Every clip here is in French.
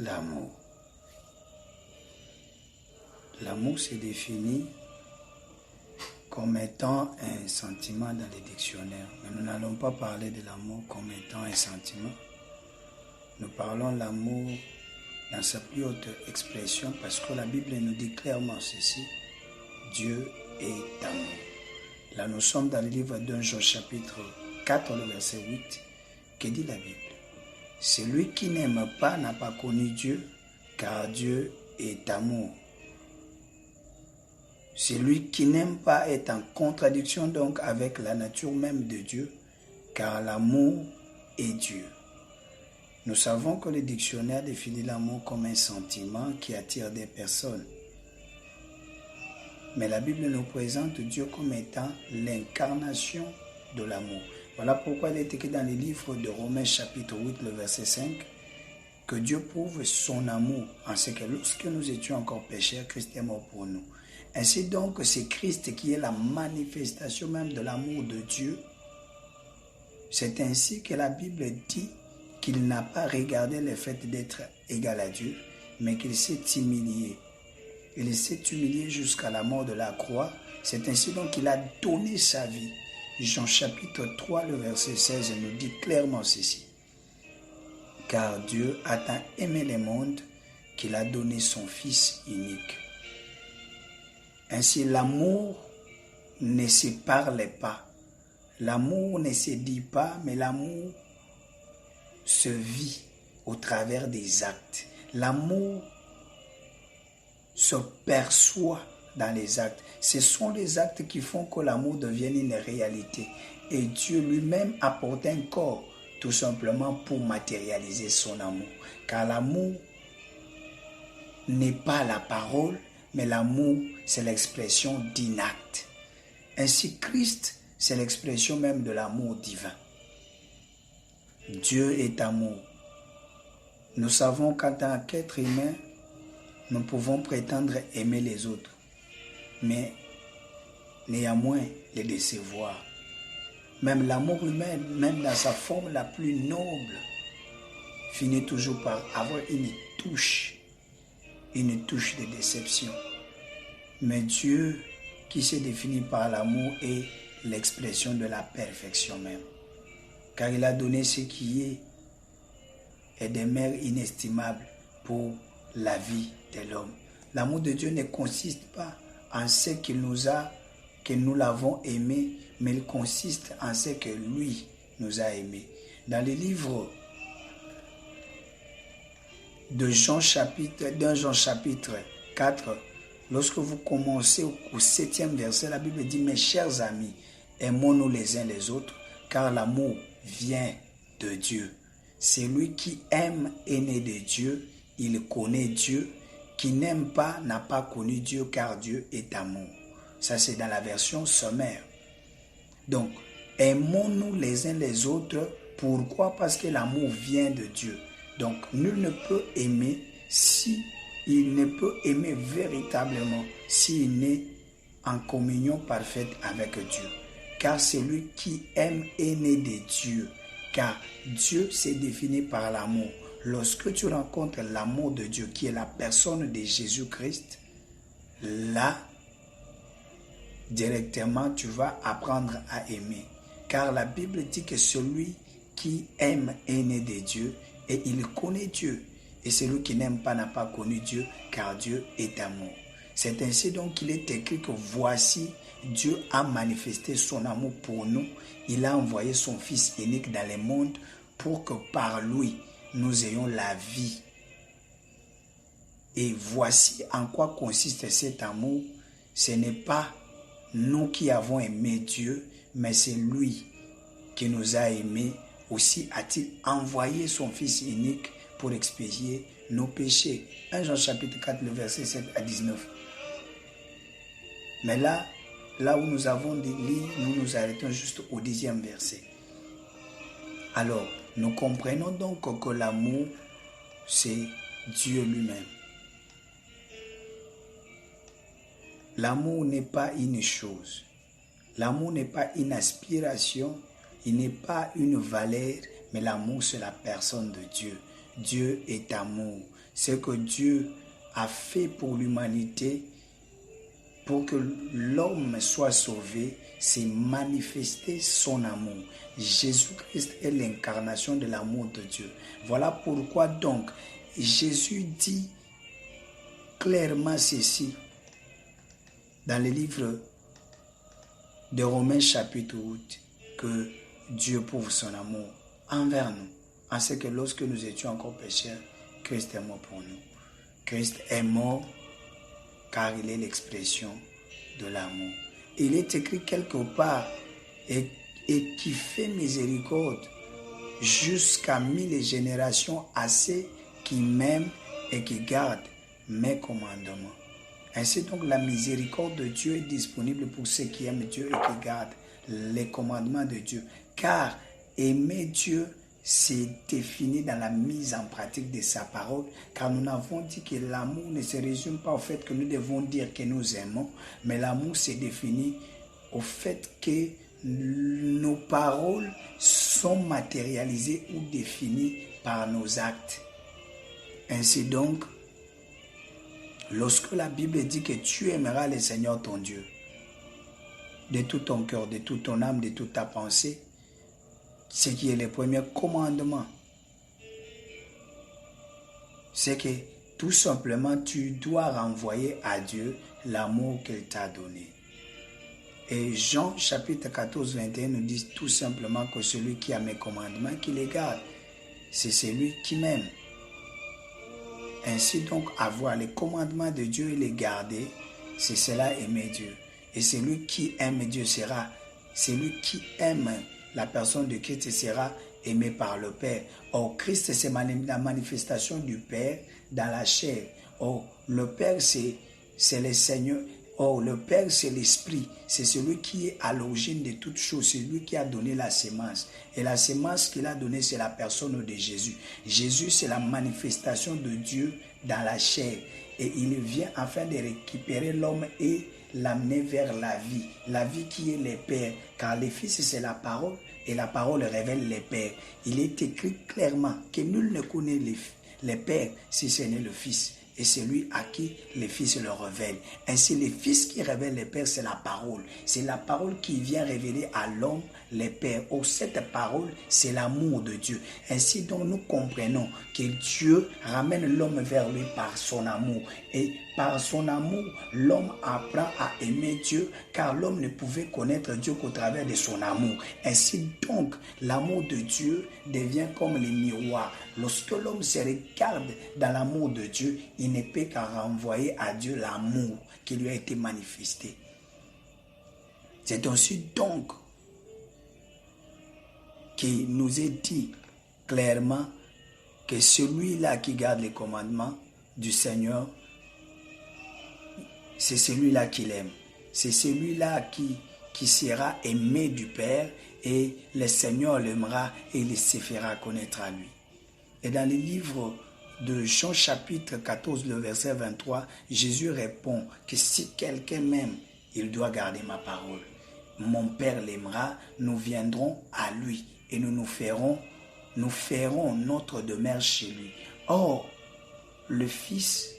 L'amour. L'amour se définit comme étant un sentiment dans les dictionnaires. Mais nous n'allons pas parler de l'amour comme étant un sentiment. Nous parlons de l'amour dans sa plus haute expression parce que la Bible nous dit clairement ceci. Dieu est amour. Là, nous sommes dans le livre d'un Jean chapitre 4, le verset 8, que dit la Bible. Celui qui n'aime pas n'a pas connu Dieu, car Dieu est amour. Celui qui n'aime pas est en contradiction donc avec la nature même de Dieu, car l'amour est Dieu. Nous savons que le dictionnaire définit l'amour comme un sentiment qui attire des personnes. Mais la Bible nous présente Dieu comme étant l'incarnation de l'amour. Voilà pourquoi il est écrit dans les livres de Romains chapitre 8, le verset 5, que Dieu prouve son amour en ce que lorsque nous étions encore pécheurs, Christ est mort pour nous. Ainsi donc, c'est Christ qui est la manifestation même de l'amour de Dieu. C'est ainsi que la Bible dit qu'il n'a pas regardé le fait d'être égal à Dieu, mais qu'il s'est humilié. Il s'est humilié jusqu'à la mort de la croix. C'est ainsi donc qu'il a donné sa vie. Jean chapitre 3, le verset 16 nous dit clairement ceci. Car Dieu a tant aimé le monde qu'il a donné son Fils unique. Ainsi, l'amour ne se parle pas. L'amour ne se dit pas, mais l'amour se vit au travers des actes. L'amour se perçoit dans les actes. Ce sont les actes qui font que l'amour devienne une réalité. Et Dieu lui-même a porté un corps tout simplement pour matérialiser son amour. Car l'amour n'est pas la parole, mais l'amour, c'est l'expression d'un acte. Ainsi, Christ, c'est l'expression même de l'amour divin. Dieu est amour. Nous savons qu'en tant qu'être humain, nous pouvons prétendre aimer les autres, mais néanmoins les décevoir. Même l'amour humain, même dans sa forme la plus noble, finit toujours par avoir une touche de déception. Mais Dieu, qui se définit par l'amour, est l'expression de la perfection même. Car il a donné ce qui est et demeure inestimable pour la vie de l'homme. L'amour de Dieu ne consiste pas en ce qu'il nous a, que nous l'avons aimé, mais il consiste en ce que lui nous a aimés. Dans les livres d'un Jean chapitre 4, lorsque vous commencez au 7e verset, la Bible dit « Mes chers amis, aimons-nous les uns les autres, car l'amour vient de Dieu. Celui qui aime est né de Dieu, il connaît Dieu. Qui n'aime pas n'a pas connu Dieu, car Dieu est amour. » Ça, c'est dans la version sommaire. Donc, aimons-nous les uns les autres. Pourquoi? Parce que l'amour vient de Dieu. Donc, nul ne peut aimer il ne peut aimer véritablement s'il n'est en communion parfaite avec Dieu. Car celui qui aime est né de Dieu. Car Dieu s'est défini par l'amour. Lorsque tu rencontres l'amour de Dieu, qui est la personne de Jésus-Christ, là, directement, tu vas apprendre à aimer. Car la Bible dit que celui qui aime est né de Dieu et il connaît Dieu. Et celui qui n'aime pas n'a pas connu Dieu, car Dieu est amour. C'est ainsi donc qu'il est écrit que voici, Dieu a manifesté son amour pour nous. Il a envoyé son Fils unique dans le monde pour que par lui, nous ayons la vie. Et voici en quoi consiste cet amour. Ce n'est pas nous qui avons aimé Dieu, mais c'est lui qui nous a aimés. Aussi a-t-il envoyé son Fils unique pour expier nos péchés. 1 Jean chapitre 4, le verset 7 à 19. Mais là où nous avons lu, nous nous arrêtons juste au 10e verset. Alors, nous comprenons donc que l'amour, c'est Dieu lui-même. L'amour n'est pas une chose. L'amour n'est pas une aspiration. Il n'est pas une valeur, mais l'amour, c'est la personne de Dieu. Dieu est amour. Ce que Dieu a fait pour l'humanité, pour que l'homme soit sauvé, c'est manifester son amour. Jésus-Christ est l'incarnation de l'amour de Dieu. Voilà pourquoi donc Jésus dit clairement ceci dans le livre de Romains chapitre 8, que Dieu prouve son amour envers nous, en ce que lorsque nous étions encore pécheurs, Christ est mort pour nous. Christ est mort car il est l'expression de l'amour. Il est écrit quelque part et qui fait miséricorde jusqu'à 1000 générations à ceux qui m'aiment et qui gardent mes commandements. Ainsi donc la miséricorde de Dieu est disponible pour ceux qui aiment Dieu et qui gardent les commandements de Dieu. Car aimer Dieu, c'est défini dans la mise en pratique de sa parole, car nous avons dit que l'amour ne se résume pas au fait que nous devons dire que nous aimons, mais l'amour se définit au fait que nos paroles sont matérialisées ou définies par nos actes. Ainsi donc, lorsque la Bible dit que tu aimeras le Seigneur ton Dieu de tout ton cœur, de toute ton âme, de toute ta pensée, ce qui est le premier commandement, c'est que tout simplement tu dois renvoyer à Dieu l'amour qu'il t'a donné. Et Jean chapitre 14, 21 nous dit tout simplement que celui qui a mes commandements, qui les garde, c'est celui qui m'aime. Ainsi donc, avoir les commandements de Dieu et les garder, c'est cela aimer Dieu. Et celui qui aime Dieu sera, celui qui aime la personne de Christ sera aimé par le Père. Or, Christ, c'est la manifestation du Père dans la chair. Or, le Père, c'est le Seigneur. Or, le Père, c'est l'Esprit. C'est celui qui est à l'origine de toutes choses. C'est lui qui a donné la sémence. Et la sémence qu'il a donnée, c'est la personne de Jésus. Jésus, c'est la manifestation de Dieu dans la chair. Et il vient afin de récupérer l'homme et l'amener vers la vie qui est le Père. Car le Fils, c'est la parole, et la parole révèle le Père. Il est écrit clairement que nul ne connaît le Père si ce n'est le Fils. Et c'est lui à qui le Fils le révèle. Ainsi, le Fils qui révèle le Père, c'est la parole. C'est la parole qui vient révéler à l'homme le Père. Or, cette parole, c'est l'amour de Dieu. Ainsi donc, nous comprenons que Dieu ramène l'homme vers lui par son amour. Et par son amour, l'homme apprend à aimer Dieu, car l'homme ne pouvait connaître Dieu qu'au travers de son amour. Ainsi donc, l'amour de Dieu devient comme le miroir. Lorsque l'homme se regarde dans l'amour de Dieu, il ne peut qu'à renvoyer à Dieu l'amour qui lui a été manifesté. C'est ainsi donc qu'il nous est dit clairement que celui-là qui garde les commandements du Seigneur, c'est celui-là qu'il aime. C'est celui-là qui sera aimé du Père, et le Seigneur l'aimera et il se fera connaître à lui. Et dans le livre de Jean chapitre 14, le verset 23, Jésus répond que si quelqu'un m'aime, il doit garder ma parole. Mon Père l'aimera, nous viendrons à lui et nous ferons notre demeure chez lui. Or, le Fils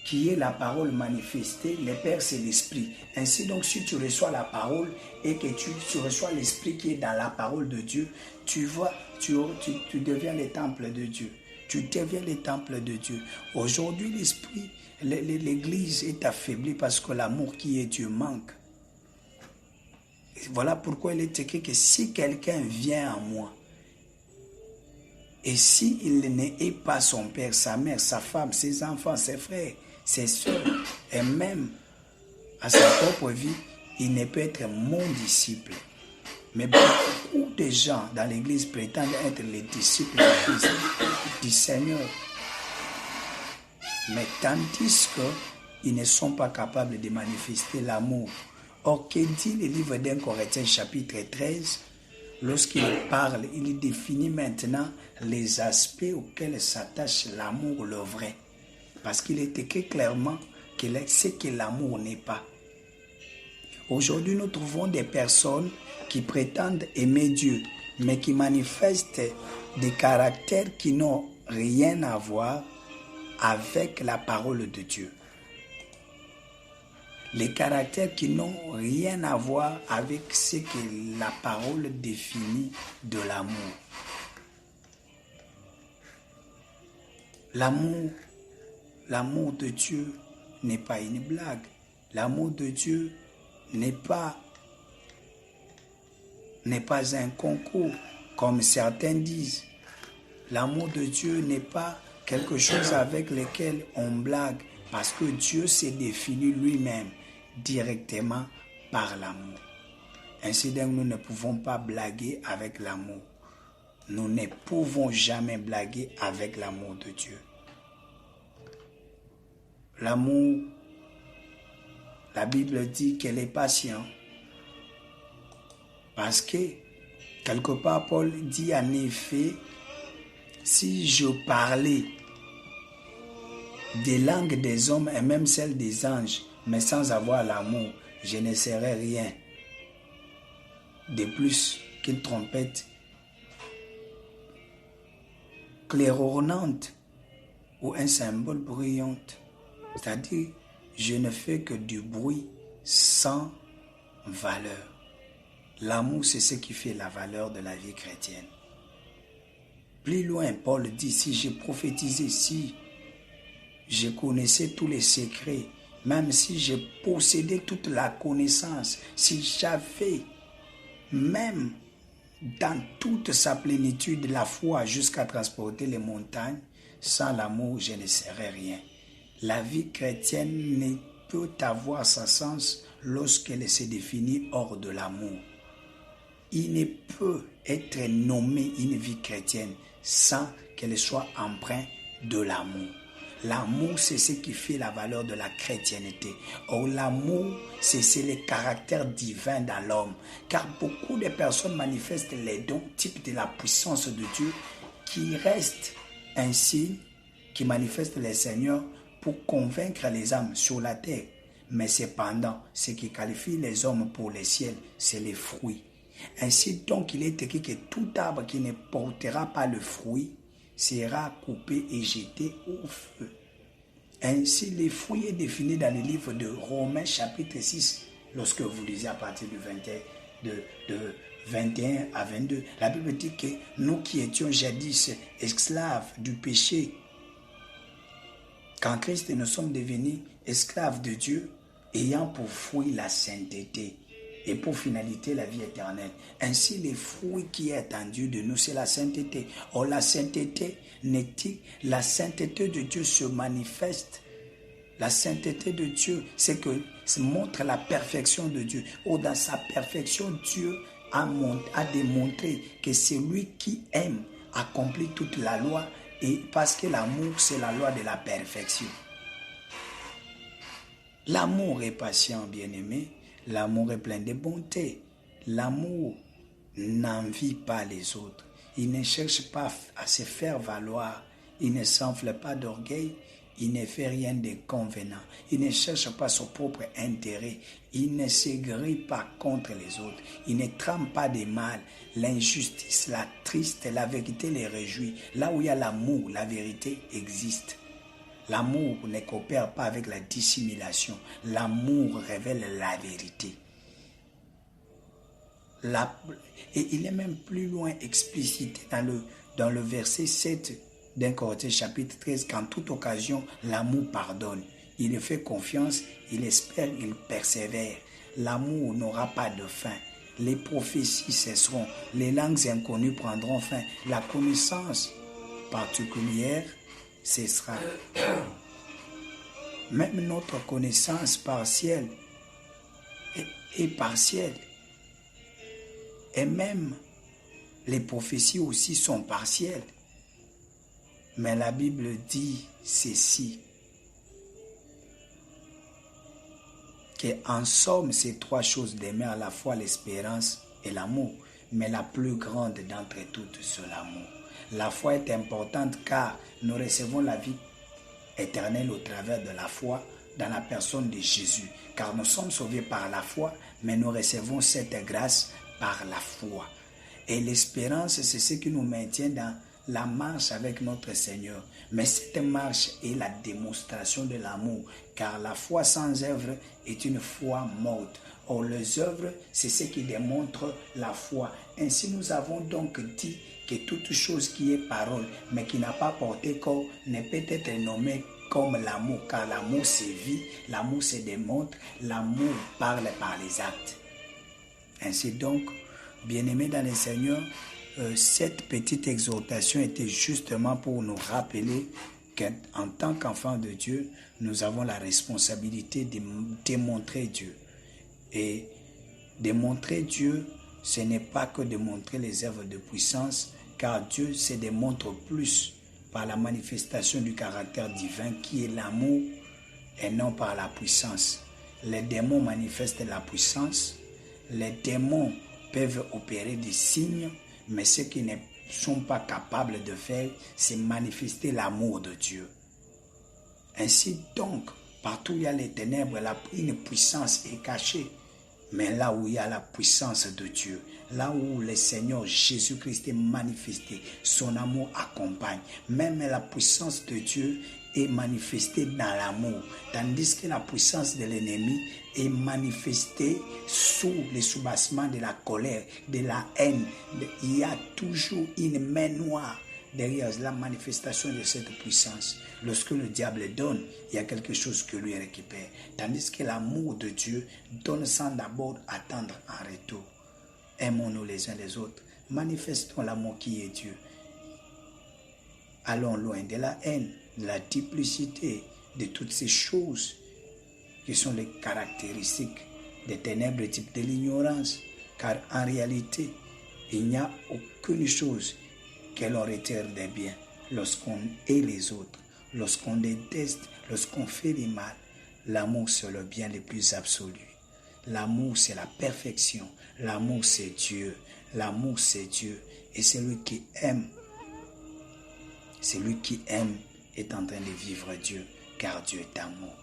qui est la parole manifestée, le Père c'est l'Esprit. Ainsi donc, si tu reçois la parole et que tu reçois l'Esprit qui est dans la parole de Dieu, tu vois, tu deviens le temple de Dieu. Tu deviens le temple de Dieu. Aujourd'hui, l'Esprit, l'Église est affaiblie parce que l'amour qui est Dieu manque. Voilà pourquoi il est écrit que si quelqu'un vient à moi, et s'il n'est pas son père, sa mère, sa femme, ses enfants, ses frères, ses soeurs, et même à sa propre vie, il ne peut être mon disciple. Mais beaucoup de gens dans l'Église prétendent être les disciples du Seigneur. Mais tandis qu'ils ne sont pas capables de manifester l'amour. Or, que dit le livre d'Un Corinthiens chapitre 13 ? Lorsqu'il parle, il définit maintenant les aspects auxquels s'attache l'amour, le vrai. Parce qu'il est écrit clairement que ce que l'amour n'est pas. Aujourd'hui, nous trouvons des personnes qui prétendent aimer Dieu, mais qui manifestent des caractères qui n'ont rien à voir avec la parole de Dieu. Les caractères qui n'ont rien à voir avec ce que la parole définit de l'amour. L'amour de Dieu n'est pas une blague. L'amour de Dieu n'est pas un concours, comme certains disent. L'amour de Dieu n'est pas quelque chose avec lequel on blague, parce que Dieu s'est défini lui-même directement par l'amour. Ainsi donc, nous ne pouvons pas blaguer avec l'amour. Nous ne pouvons jamais blaguer avec l'amour de Dieu. L'amour, la Bible dit qu'elle est patiente. Parce que, quelque part, Paul dit en effet, si je parlais des langues des hommes et même celles des anges, mais sans avoir l'amour, je ne serais rien de plus qu'une trompette claironnante ou un symbole bruyant. C'est-à-dire, je ne fais que du bruit sans valeur. L'amour, c'est ce qui fait la valeur de la vie chrétienne. Plus loin, Paul dit, si j'ai prophétisé, si je connaissais tous les secrets, même si je possédais toute la connaissance, si j'avais même dans toute sa plénitude la foi jusqu'à transporter les montagnes, sans l'amour, je ne serais rien. La vie chrétienne ne peut avoir sa sens lorsqu'elle se définit hors de l'amour. Il ne peut être nommé une vie chrétienne sans qu'elle soit empreinte de l'amour. L'amour, c'est ce qui fait la valeur de la chrétienté. Or, l'amour, c'est le caractère divin dans l'homme. Car beaucoup de personnes manifestent les dons types de la puissance de Dieu qui restent ainsi, qui manifestent les Seigneurs pour convaincre les âmes sur la terre. Mais cependant, ce qui qualifie les hommes pour les ciels, c'est les fruits. Ainsi donc, il est écrit que tout arbre qui ne portera pas le fruit sera coupé et jeté au feu. Ainsi, les fruits est défini dans le livre de Romains chapitre 6, lorsque vous lisez à partir du 21 à 22. La Bible dit que nous qui étions jadis esclaves du péché, qu'en Christ nous sommes devenus esclaves de Dieu, ayant pour fruit la sainteté et pour finalité la vie éternelle. Ainsi, les fruits qui est attendu de nous, c'est la sainteté. Or, la sainteté la sainteté de Dieu se manifeste. La sainteté de Dieu, c'est que ça montre la perfection de Dieu. Or, dans sa perfection, Dieu a démontré que celui qui aime accomplit toute la loi, et parce que l'amour, c'est la loi de la perfection. L'amour est patient, bien-aimé. L'amour est plein de bonté. L'amour n'envie pas les autres. Il ne cherche pas à se faire valoir. Il ne s'enfle pas d'orgueil. Il ne fait rien de convenant. Il ne cherche pas son propre intérêt. Il ne s'aigrit pas contre les autres. Il ne trame pas de mal. L'injustice, la triste, la vérité les réjouit. Là où il y a l'amour, la vérité existe. L'amour ne coopère pas avec la dissimulation. L'amour révèle la vérité. Et il est même plus loin explicité dans le verset 7 d'un Corinthiens chapitre 13, qu'en toute occasion, l'amour pardonne. Il fait confiance, il espère, il persévère. L'amour n'aura pas de fin. Les prophéties cesseront, les langues inconnues prendront fin. La connaissance particulière cessera. Même notre connaissance partielle est partielle. Et même les prophéties aussi sont partielles. Mais la Bible dit ceci, qu'en somme, ces trois choses demeurent à la fois l'espérance et l'amour. Mais la plus grande d'entre toutes, c'est l'amour. La foi est importante car nous recevons la vie éternelle au travers de la foi dans la personne de Jésus. Car nous sommes sauvés par la foi, mais nous recevons cette grâce par la foi. Et l'espérance, c'est ce qui nous maintient dans la marche avec notre Seigneur. Mais cette marche est la démonstration de l'amour, car la foi sans œuvre est une foi morte. Or, les œuvres, c'est ce qui démontre la foi. Ainsi, nous avons donc dit que toute chose qui est parole, mais qui n'a pas porté corps, ne peut être nommée comme l'amour, car l'amour c'est vie, l'amour se démontre, l'amour parle par les actes. Ainsi donc, bien-aimés dans le Seigneur, cette petite exhortation était justement pour nous rappeler qu'en tant qu'enfants de Dieu, nous avons la responsabilité de démontrer Dieu. Et démontrer Dieu, ce n'est pas que démontrer les œuvres de puissance, car Dieu se démontre plus par la manifestation du caractère divin qui est l'amour et non par la puissance. Les démons manifestent la puissance, les démons peuvent opérer des signes, mais ce qu'ils ne sont pas capables de faire, c'est manifester l'amour de Dieu. Ainsi donc, partout où il y a les ténèbres, une puissance est cachée. Mais là où il y a la puissance de Dieu, là où le Seigneur Jésus-Christ est manifesté, son amour accompagne. Même la puissance de Dieu est manifestée dans l'amour, tandis que la puissance de l'ennemi est manifestée sous le soubassement de la colère, de la haine. Il y a toujours une main noire derrière la manifestation de cette puissance. Lorsque le diable donne, il y a quelque chose que lui récupère. Tandis que l'amour de Dieu donne sans d'abord attendre en retour. Aimons-nous les uns les autres. Manifestons l'amour qui est Dieu. Allons loin de la haine, de la duplicité, de toutes ces choses qui sont les caractéristiques des ténèbres type de l'ignorance. Car en réalité, il n'y a aucune chose qu'elle aurait été des biens lorsqu'on hait les autres. Lorsqu'on déteste, lorsqu'on fait du mal, l'amour c'est le bien le plus absolu. L'amour c'est la perfection. L'amour c'est Dieu. L'amour c'est Dieu. Et celui qui aime est en train de vivre Dieu, car Dieu est amour.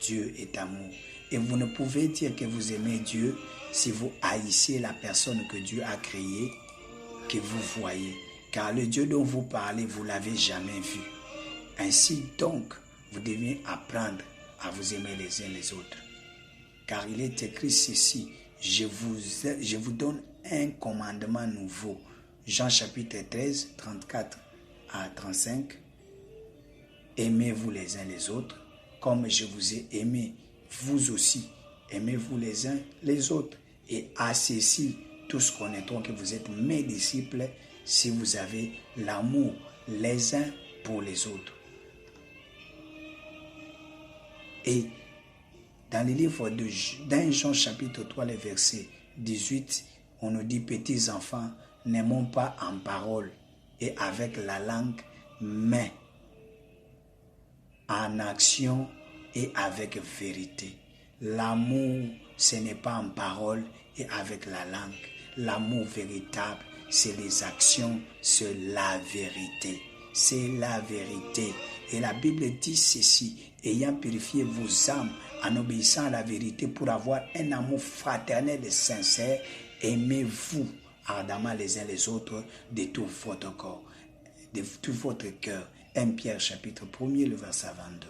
Dieu est amour. Et vous ne pouvez dire que vous aimez Dieu si vous haïssez la personne que Dieu a créée, que vous voyez. Car le Dieu dont vous parlez, vous ne l'avez jamais vu. Ainsi donc, vous devez apprendre à vous aimer les uns les autres. Car il est écrit ceci, je vous donne un commandement nouveau. Jean chapitre 13, 34 à 35. Aimez-vous les uns les autres, comme je vous ai aimé, vous aussi. Aimez-vous les uns les autres. Et à ceci, tous connaîtront que vous êtes mes disciples si vous avez l'amour les uns pour les autres. Et dans le livre d'un Jean chapitre 3, le verset 18, on nous dit, petits enfants, n'aimons pas en parole et avec la langue, mais en action et avec vérité. L'amour, ce n'est pas en parole et avec la langue. L'amour véritable, c'est les actions, c'est la vérité. C'est la vérité. Et la Bible dit ceci, ayant purifié vos âmes en obéissant à la vérité pour avoir un amour fraternel et sincère, aimez-vous ardemment les uns les autres de tout votre corps, de tout votre cœur. 1 Pierre chapitre 1er, le verset 22.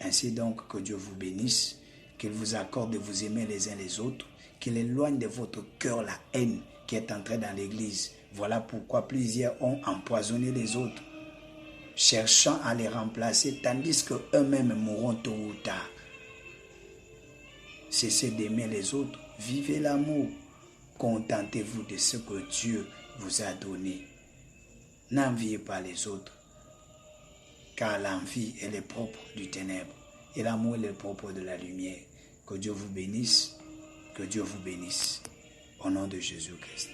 Ainsi donc, que Dieu vous bénisse, qu'il vous accorde de vous aimer les uns les autres, qu'il éloigne de votre cœur la haine qui est entrée dans l'Église. Voilà pourquoi plusieurs ont empoisonné les autres, cherchant à les remplacer, tandis qu'eux-mêmes mourront tôt ou tard. Cessez d'aimer les autres, vivez l'amour, contentez-vous de ce que Dieu vous a donné. N'enviez pas les autres, car l'envie est le propre du ténèbre et l'amour est le propre de la lumière. Que Dieu vous bénisse, que Dieu vous bénisse. Au nom de Jésus-Christ.